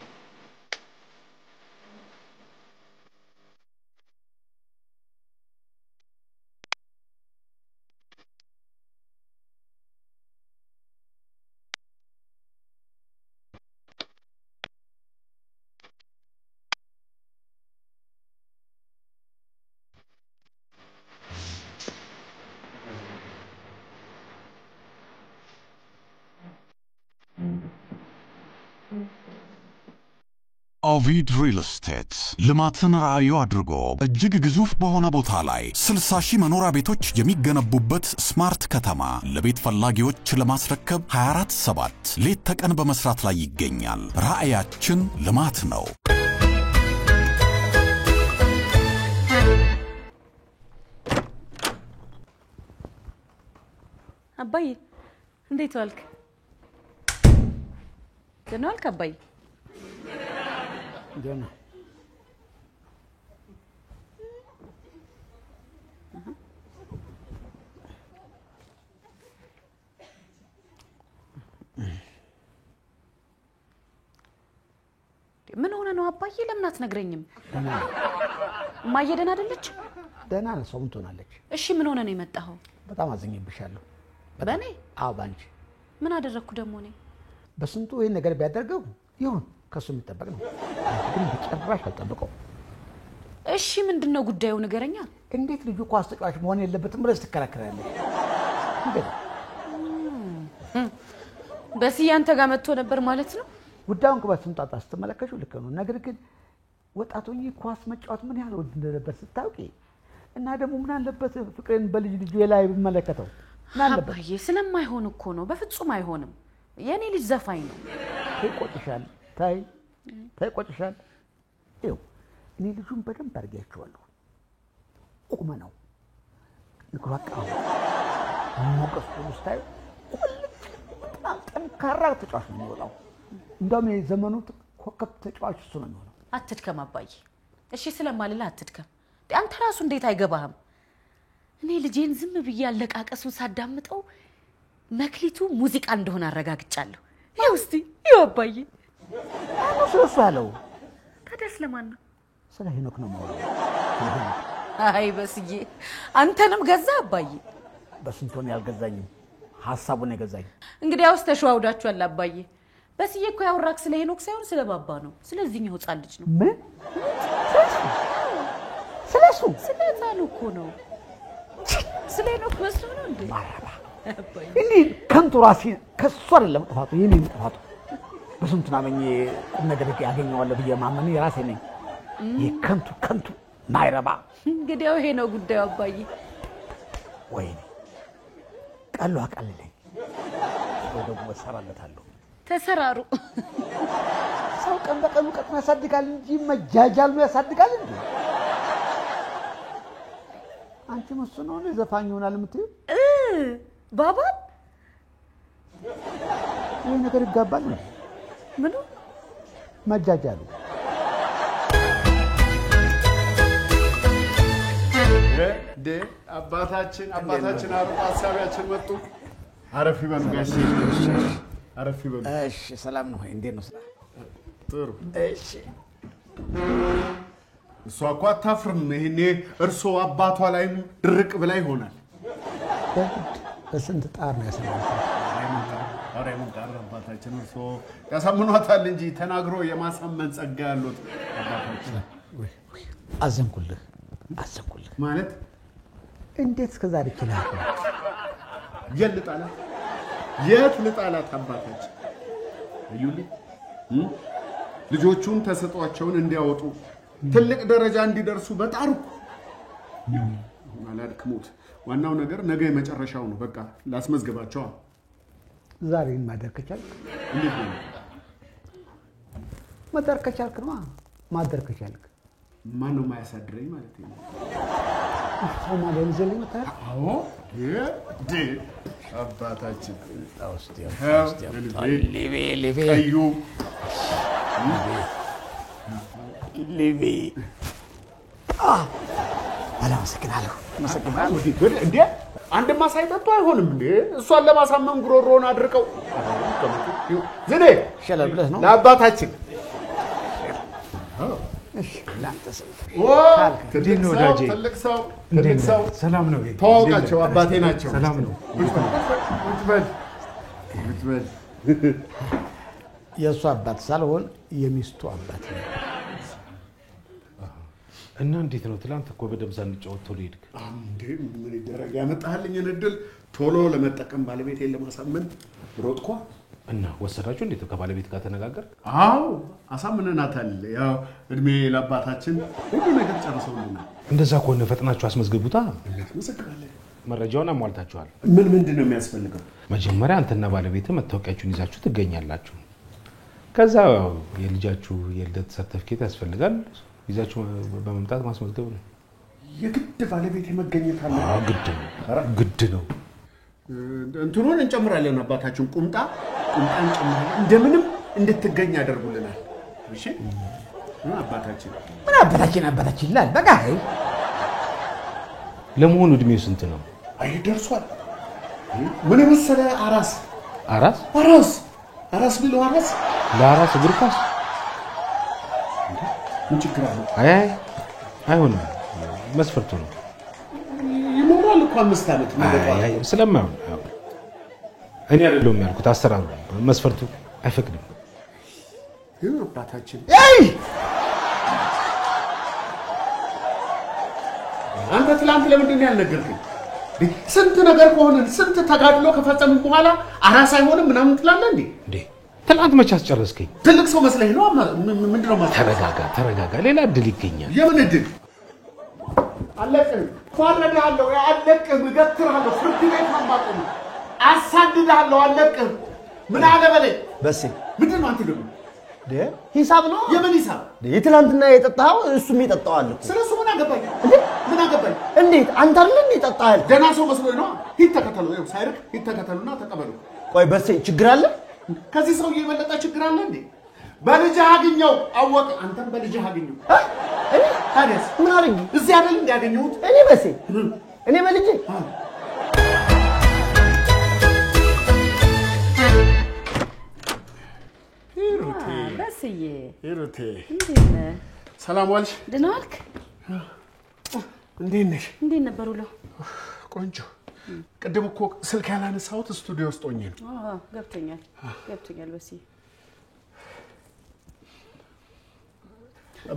[SPEAKER 8] ኦቪድ ሪል ስቴት ልማትን ራዕዩ አድርጎ እጅግ ግዙፍ በሆነ ቦታ ላይ 60,000 መኖሪያ ቤቶች የሚገነቡበት ስማርት ከተማ ለቤት ፈላጊዎች ለማስረከብ 24/7 ሌት ተቀን በመስራት ላይ ይገኛል። ራዕያችን ልማት ነው።
[SPEAKER 1] አባዬ እንዴት ዋልክ? ደህና ዋልክ አባዬ?
[SPEAKER 7] ደህና
[SPEAKER 1] ምን ሆነ ነው አባዬ? ለምን አትነግረኝም? እማዬ ደህና አይደለች?
[SPEAKER 7] ደህና ነው። ሰው ምን ትሆናለች?
[SPEAKER 1] እሺ ምን ሆነ ነው የመጣኸው?
[SPEAKER 7] በጣም አዘኝብሻለሁ።
[SPEAKER 1] በኔ?
[SPEAKER 7] አዎ ባንቺ።
[SPEAKER 1] ምን አደረኩ ደግሞ እኔ?
[SPEAKER 7] በስንቱ ይሄን ነገር ቢያደርገው ይሁን ከሱ የሚጠበቅ ነው። ግን በጭራሽ አልጠብቀው።
[SPEAKER 1] እሺ ምንድነው ጉዳዩ ንገረኛ።
[SPEAKER 7] እንዴት ልጁ ኳስ ተጫዋች መሆን የለበትም ብለሽ ትከራከራለሽ?
[SPEAKER 1] በስዬ አንተ ጋር መጥቶ ነበር ማለት ነው?
[SPEAKER 7] ጉዳዩን በስንጣጣ ስትመለከቱ ልክ ነው። ነገር ግን ወጣቶኝ ኳስ መጫወት ምን ያህል ወድ እንደነበር ስታውቂ እና ደግሞ ምን አለበት ፍቅሬን በልጅ ልጅ ላይ ብመለከተው
[SPEAKER 1] አባዬ ስለማይሆን እኮ ነው። በፍጹም አይሆንም። የኔ ልጅ ዘፋኝ ነው።
[SPEAKER 7] ይቆጭሻል። ታይ ቆጭሻል። ይኸው እኔ ልጁን በደንብ አድርጌያቸዋለሁ። ቁመ ነው ይግባቃው ሞቀስ ስታዩ በጣም ጠንካራ ተጫዋች ነው የሚወጣው። እንደውም የዘመኑ ኮከብ ተጫዋች እሱ ነው የሚሆነው።
[SPEAKER 1] አትድከም አባዬ። እሺ ስለማልልህ አትድከም። አንተ ራሱ እንዴት አይገባህም? እኔ ልጄን ዝም ብዬ አለቃቀሱን ሳዳምጠው መክሊቱ ሙዚቃ እንደሆነ አረጋግጫለሁ። ይኸው እስቲ ይኸው አባዬ።
[SPEAKER 7] ስለሱ ያለው
[SPEAKER 1] ታዲያ ስለማን ነው?
[SPEAKER 7] ስለ ሄኖክ ነው ማለት።
[SPEAKER 1] አይ በስዬ አንተንም ገዛ አባዬ።
[SPEAKER 7] በስንቶን ያልገዛኝም ሐሳቡን የገዛኝ።
[SPEAKER 1] እንግዲህ ያውስ ተሸዋውዳችኋል አባዬ። በስዬ እኮ ያወራክ ስለ ሄኖክ ሳይሆን ስለ ባባ ነው። ስለዚህኛው ህፃን ልጅ ነው።
[SPEAKER 7] ምን? ስለሱ
[SPEAKER 1] ስለታሉ እኮ ነው። ስለ ሄኖክ መስሎ ነው እንዴ?
[SPEAKER 7] ማራባ እንዴ ከንቱ ራሴ ከሱ አይደለም ጥፋቱ፣ የኔ ጥፋቱ። በስንቱና መኝ ቁም ነገር ያገኘዋለሁ ብዬ ማመን የራሴ ነኝ። የከንቱ ማይረባ።
[SPEAKER 1] እንግዲህ ይሄ ነው ጉዳዩ አባዬ።
[SPEAKER 7] ወይኔ ቀሉ አቀልለኝ። ወይ ደግሞ እሰራለታለሁ።
[SPEAKER 1] ተሰራሩ።
[SPEAKER 7] ሰው ቀን በቀን እውቀቱን ያሳድጋል እንጂ መጃጃል ነው ያሳድጋል እንዴ? አንቺ እሱ ነው ዘፋኝ ይሆናል የምትይው?
[SPEAKER 1] ባባ
[SPEAKER 7] ይሄ ነገር ይጋባል እንዴ?
[SPEAKER 1] ምኑ
[SPEAKER 7] መጃጃሉ?
[SPEAKER 2] አባታችን አርቆ ሀሳቢያችን መጡ። አረፍ ይበሉ ጋሼ፣ አረፍ ይበሉ።
[SPEAKER 7] እሺ ሰላም ነው? እንዴት ነው?
[SPEAKER 2] ጥሩ።
[SPEAKER 7] እሺ
[SPEAKER 2] እሷ እኮ አታፍርም። ይሄኔ እርሶ አባቷ ላይ ድርቅ ብላ ይሆናል።
[SPEAKER 7] በስንት ጣር ነው ያሰማው?
[SPEAKER 2] አረ ምን ጣር አባታችን እርሶ ያሳምኗታል እንጂ ተናግሮ የማሳመን ጸጋ ያሉት አባታችን።
[SPEAKER 7] አዘንኩልህ
[SPEAKER 2] ማለት
[SPEAKER 7] እንዴት እስከዛሬ ይችላል?
[SPEAKER 2] የት ልጣላት አባታችን? እዩልኝ ልጆቹን ተሰጧቸውን እንዲያወጡ ትልቅ ደረጃ እንዲደርሱ በጣርኩ። አላድክሙት። ዋናው ነገር ነገ የመጨረሻው ነው። በቃ ላስመዝግባቸው።
[SPEAKER 7] ዛሬን ማደር ከቻልክ
[SPEAKER 2] እንዴት ነው?
[SPEAKER 7] ማደር ከቻልክ ነው። ማደር ከቻልክ
[SPEAKER 2] ማን ነው ማያሳድረኝ ማለት ነው?
[SPEAKER 7] ማደር ይዘልኝ መጣ።
[SPEAKER 2] አዎ አባታችን
[SPEAKER 7] ሊቤ
[SPEAKER 2] ቀዩ
[SPEAKER 7] ሊቤ አላመሰግናለሁ።
[SPEAKER 2] እንዴ አንድማ ሳይጠጡ አይሆንም እንዴ? እሷን ለማሳመን ጉሮሮን አድርቀው ዝኔ
[SPEAKER 7] ሸለል ብለህ ነው
[SPEAKER 2] ለአባታችን።
[SPEAKER 7] እሺ ላንተስ
[SPEAKER 2] ትልቅ ሰው
[SPEAKER 4] ሰላም ነው?
[SPEAKER 2] ተዋውቃቸው፣ አባቴ ናቸው።
[SPEAKER 4] ሰላም ነው?
[SPEAKER 2] ብትበል
[SPEAKER 7] የእሱ አባት ሳልሆን የሚስቱ አባት ነው።
[SPEAKER 4] እና እንዴት ነው? ትላንት እኮ በደምብ ሳንጫወት ቶሎ ሄድክ።
[SPEAKER 2] እንዴ ምን ይደረግ፣ ያመጣልኝን እድል ቶሎ ለመጠቀም ባለቤቴን ለማሳመን ሮጥኳ።
[SPEAKER 4] እና ወሰዳችሁ እንዴት ከባለቤት ጋር ተነጋገር?
[SPEAKER 2] አዎ አሳምነናታል። ያው እድሜ ለአባታችን ሁሉ ነገር ጨርሰውልናል።
[SPEAKER 4] እንደዛ ከሆነ ፈጥናችሁ አስመዝግቡታ።
[SPEAKER 2] እንመሰግናለን።
[SPEAKER 4] መረጃውን አሟልታችኋል?
[SPEAKER 2] ምንድን ነው የሚያስፈልገው?
[SPEAKER 4] መጀመሪያ አንተና ባለቤት መታወቂያችሁን ይዛችሁ ትገኛላችሁ። ከዛ የልጃችሁ የልደት ሰርቲፊኬት ያስፈልጋል። ይዛችሁ በመምጣት ማስመዝገብ ነው።
[SPEAKER 2] የግድ ባለቤት መገኘት አለ?
[SPEAKER 4] አዎ ግድ ነው።
[SPEAKER 2] እንትኑን እንጨምራለን። አባታችን ቁምጣ እንጨምራለን። እንደምንም እንድትገኝ ያደርጉልናል። እሺ አባታችን ይላል። በቃ
[SPEAKER 4] ለመሆኑ እድሜው ስንት ነው?
[SPEAKER 2] አይ ደርሷል። ምን መሰለ አራስ ብሎ አራስ
[SPEAKER 4] ለአራስ እግር ኳስ
[SPEAKER 2] ምን ችግር አለ?
[SPEAKER 4] አይሆንም። መስፈርቱ ነው።
[SPEAKER 2] ይሞላል እኮ 5 ዓመት
[SPEAKER 4] ነው። ስለማይሆን እኔ አይደለሁም ያልኩት፣ አሰራሩ መስፈርቱ አይፈቅድም።
[SPEAKER 2] ግን አባታችን አንተ ትላንት ለምንድን ነው ያልነገርከኝ? ስንት ነገር ከሆነን ስንት ተጋድሎ ከፈጸምን በኋላ አራስ አይሆንም ምናምን ትላለህ እንዴ?
[SPEAKER 4] ትላንት መቼ አስጨረስከኝ?
[SPEAKER 2] ትልቅ ሰው መስለህ ነው? ምንድነው ማለት?
[SPEAKER 4] ተረጋጋ። ሌላ እድል ይገኛል።
[SPEAKER 2] የምን እድል? አለቅም፣ ፋረዳለሁ፣ አለቅም፣ እገትራለሁ፣ ፍርድ ቤት አማጥም፣ አሳድዳለሁ፣ አለቅም። ምን አለ በለኝ።
[SPEAKER 9] በሴ
[SPEAKER 2] ምንድነው አንተ ደግሞ?
[SPEAKER 9] ሂሳብ ነው።
[SPEAKER 2] የምን ሂሳብ?
[SPEAKER 9] የትላንትና የጠጣው እሱም ይጠጣዋል እኮ።
[SPEAKER 2] ስለሱ ምን አገባኝ? ምን አገባኝ?
[SPEAKER 9] እንዴት አንተ አይደል እንዴ ጠጣህ?
[SPEAKER 2] ደህና ሰው መስሎኝ ነው። ሂድ ተከተሉ፣ ይኸው ሳይርቅ ሂድ ተከተሉና ተቀበሉ።
[SPEAKER 9] ቆይ በሴ ችግር አለ?
[SPEAKER 2] ከዚህ ሰውዬ የበለጠ ችግር አለ እንዴ? በልጅህ አግኘው አወቅ። አንተም በልጅህ አግኘው። ታዲያስ
[SPEAKER 9] ምን አድርጊ?
[SPEAKER 2] እዚህ አይደል እንዲያገኘሁት
[SPEAKER 9] እኔ በሴ እኔ በልጄ
[SPEAKER 2] ሂሩቴ ሰላም ዋልሽ?
[SPEAKER 1] ደህና ዋልክ?
[SPEAKER 2] እንዴት ነሽ?
[SPEAKER 1] እንዴት ነበር ውሎ?
[SPEAKER 2] ቆንጆ። ቅድም እኮ ስልክ ያላነሳሁት ስቱዲዮ ውስጥ ሆኜ ነው።
[SPEAKER 1] ገብቶኛል። በሲ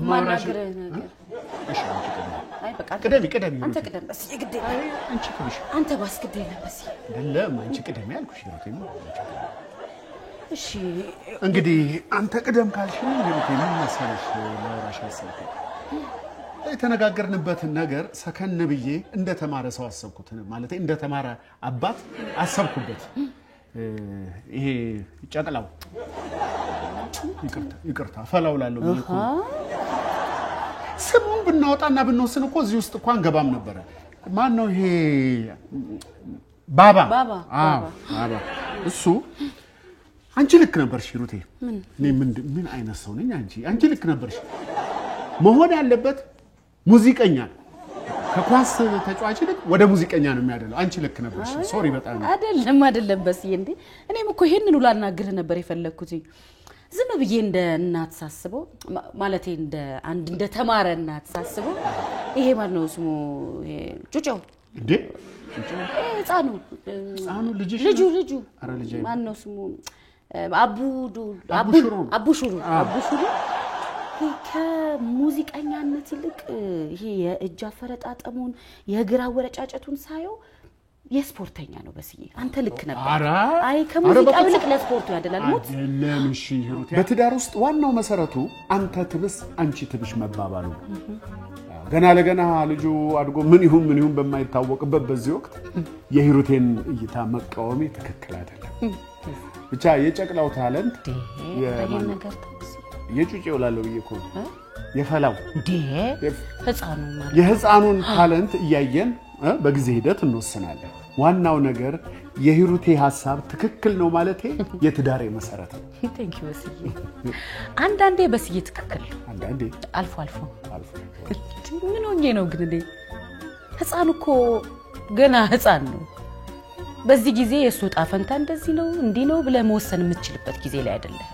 [SPEAKER 2] ማናገር
[SPEAKER 1] ነገር
[SPEAKER 2] እሺ፣
[SPEAKER 1] አይ በቃ
[SPEAKER 2] ቅደሚ።
[SPEAKER 1] አንተ ቅደም በሲ ግዴ
[SPEAKER 2] አንቺ ክብሽ
[SPEAKER 1] አንተ ባስግዴ ነው በሲ
[SPEAKER 2] አይደለም። አንቺ ቅደሚ ያልኩሽ ሂሩቴ ነው።
[SPEAKER 1] እሺ
[SPEAKER 2] እንግዲህ አንተ ቅደም ካልሽ ሂሩቴ ምን መሰለሽ ለራሽ አሰብኩ። የተነጋገርንበትን ነገር ሰከን ብዬ እንደተማረ ሰው አሰብኩት። ማለት እንደተማረ አባት አሰብኩበት። ይሄ ጨቅላው ይቅርታ ፈላውላለሁ እኮ ስሙን ብናወጣና ብንወስን እኮ እዚህ ውስጥ እንኳን ገባም ነበር። ማን ነው ይሄ? ባባ እሱ አንቺ ልክ ነበርሽ ሂሩቴ። እኔ ምን አይነት ሰው ነኝ? አንቺ ልክ ነበርሽ። መሆን ያለበት ሙዚቀኛ ነው። ከኳስ ተጫዋች ልክ ወደ ሙዚቀኛ ነው የሚያደለው። አንቺ ልክ ነበርሽ። ሶሪ በጣም
[SPEAKER 1] አይደለም በስዬ እንዴ። እኔም እኮ ይሄንን ላናግርህ ነበር የፈለኩት። ዝም ብዬ እንደ እናት ሳስበው ማለቴ እንደ ተማረ እናት ሳስበው ይሄ ማለት ነው ስሙ ጩጬው
[SPEAKER 2] እንዴ?
[SPEAKER 1] ህፃኑ ልጁ ማን ነው ስሙ? አቡሹሩ ከሙዚቀኛነት ይልቅ ይሄ የእጅ አፈረጣጠሙን የእግር አወረጫጨቱን ሳየው የስፖርተኛ ነው በስዬ። አንተ ልክ ነበር። አይ ከሙዚቃው ይልቅ ለስፖርቱ ያደላል። ሞት
[SPEAKER 2] የለም። እሺ ሂሩቴ፣ በትዳር ውስጥ ዋናው መሰረቱ አንተ ትብስ አንቺ ትብሽ መባባሉ። ገና ለገና ልጁ አድጎ ምን ይሁን በማይታወቅበት በዚህ ወቅት የሂሩቴን እይታ መቃወሜ ትክክል አይደለም። ብቻ የጨቅላው ታለንት የጩጬው ላለው እኮ የፈላው
[SPEAKER 1] ህፃኑ ማለት
[SPEAKER 2] የህፃኑን ታለንት እያየን በጊዜ ሂደት እንወስናለን። ዋናው ነገር የሂሩቴ ሐሳብ ትክክል ነው ማለቴ የትዳሬ መሰረት ነው።
[SPEAKER 1] ቴንክ ዩ በስዬ። አንዳንዴ በስዬ ትክክል፣ አንዳንዴ አልፎ ምን ሆኜ ነው ግን እንዴ? ህፃን እኮ ገና ህፃን ነው። በዚህ ጊዜ የሱ ጣፈንታ እንደዚህ ነው እንዲህ ነው ብለህ መወሰን የምትችልበት ጊዜ ላይ አይደለም።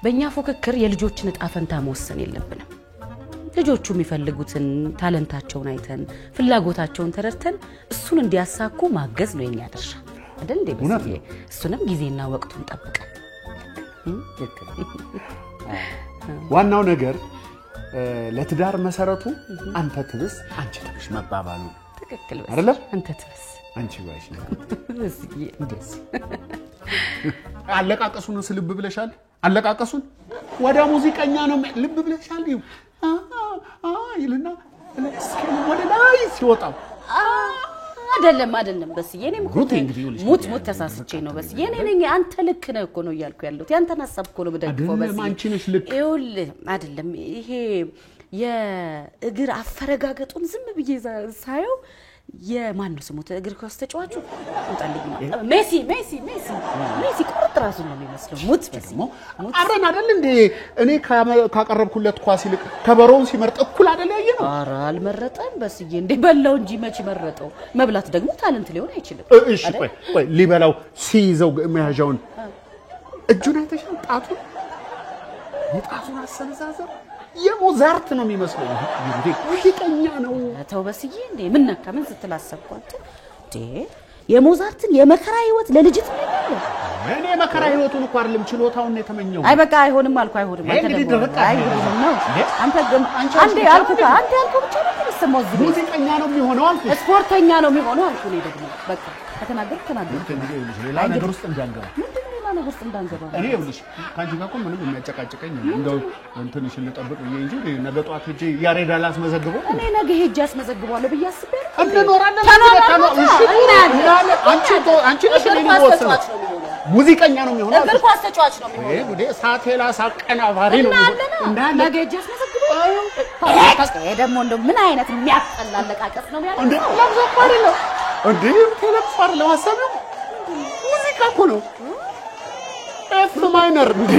[SPEAKER 1] በእኛ ፉክክር የልጆችን ጣፈንታ መወሰን የለብንም። ልጆቹ የሚፈልጉትን ታለንታቸውን አይተን ፍላጎታቸውን ተረድተን እሱን እንዲያሳኩ ማገዝ ነው የኛ ድርሻ አይደል እንዴ? በስዬ እሱንም ጊዜና ወቅቱን ጠብቀን
[SPEAKER 2] ዋናው ነገር ለትዳር መሰረቱ አንተ ትብስ አንቺ ትብሽ መባባሉ።
[SPEAKER 1] ትክክል
[SPEAKER 2] አይደለም?
[SPEAKER 1] አንተ ትብስ
[SPEAKER 2] አንቺ ባይሽ
[SPEAKER 1] በስዬ እንደዚህ
[SPEAKER 2] አለቃቀሱን ልብ ብለሻል? አለቃቀሱን ወደ ሙዚቀኛ ነው ልብ ብለሻል? ይልና ወደ ላይ ሲወጣው
[SPEAKER 1] አይደለም በስዬ እኔም ሙት ተሳስቼ ነው በስዬ እኔ አንተ ልክ ነህ እኮ ነው እያልኩ ያለሁት ያንተን ሐሳብ እኮ ነው በደግፎ በስዬ
[SPEAKER 2] አንቺ ነሽ ልክ
[SPEAKER 1] አይደለም ይሄ የእግር አፈረጋገጡን ዝም ብዬ ሳየው የማን ነው ስሙ እግር ኳስ ተጫዋቹ እንጣልኝ ሜሲ ቁርጥ ራሱ ነው የሚመስለው ሙት በስሞ
[SPEAKER 2] አብረን አይደል እንዴ እኔ ካቀረብኩለት ኳስ ይልቅ ከበሮውን ሲመርጥ እኩል አይደል ያየነው
[SPEAKER 1] ኧረ አልመረጠም በስዬ እንዴ በላው እንጂ መች መረጠው መብላት ደግሞ ታለንት ሊሆን አይችልም
[SPEAKER 2] እሺ ቆይ ሊበላው ሲይዘው መያዣውን እጁን አይተሻል ጣቱን የጣቱን አሰነዛዘር የሞዛርት ነው የሚመስለው እንዴ ሙዚቀኛ ነው
[SPEAKER 1] ተው በስዬ እንዴ ምን ነካ ምን ስትላሰብኳት እንዴ የሞዛርትን የመከራ ህይወት ለልጅት ነው
[SPEAKER 2] እኔ መከራ ህይወቱን እኮ አይደለም ችሎታውን ነው የተመኘው
[SPEAKER 1] አይ በቃ አይሆንም አልኩ አይሆንም አይሆንም ነው አንተ አንዴ አልኩ አንተ ያልኩ ብቻ ነው የምትሰማው እዚህ
[SPEAKER 2] ሙዚቀኛ ነው የሚሆነው አልኩ
[SPEAKER 1] ስፖርተኛ ነው የሚሆነው አልኩ እኔ ደግሞ በቃ ከተናገርኩ
[SPEAKER 2] ሌላ ነገር ውስጥ እንዳንገባ
[SPEAKER 1] ነገር ውስጥ እንዳንገባ
[SPEAKER 2] እኔ ይኸውልሽ ካንቺ ጋር እኮ ምንም የሚያጨቃጭቀኝ እንደው እንትንሽ ልጠብቅ ብዬ እንጂ ነገ ጧት ሄጄ ያሬዳ ላስመዘግበው
[SPEAKER 1] እኔ ነገ ሄጄ አስመዘግባለሁ ብዬ አስቤ
[SPEAKER 2] እንኖራለን አንቺ ነሽ እኔን ወሰነ ሙዚቀኛ ነው የሚሆነው
[SPEAKER 1] እግር ኳስ ተጫዋች ነው የሚሆነው
[SPEAKER 2] ይሄ ጉዴ ሳቴላ ሳቀናባሪ ነው
[SPEAKER 1] እንዳለ ነገ ሄጄ አስመዘግባለሁ ደግሞ እንደው ምን አይነት የሚያስጠላ አለቃቀስ ነው ያለው
[SPEAKER 2] እንዴ ለምሳሌ ነው እንዴ ተለፋር ለማሰብ ሙዚቃ እኮ ነው ኤፍ ማይነር እንዴ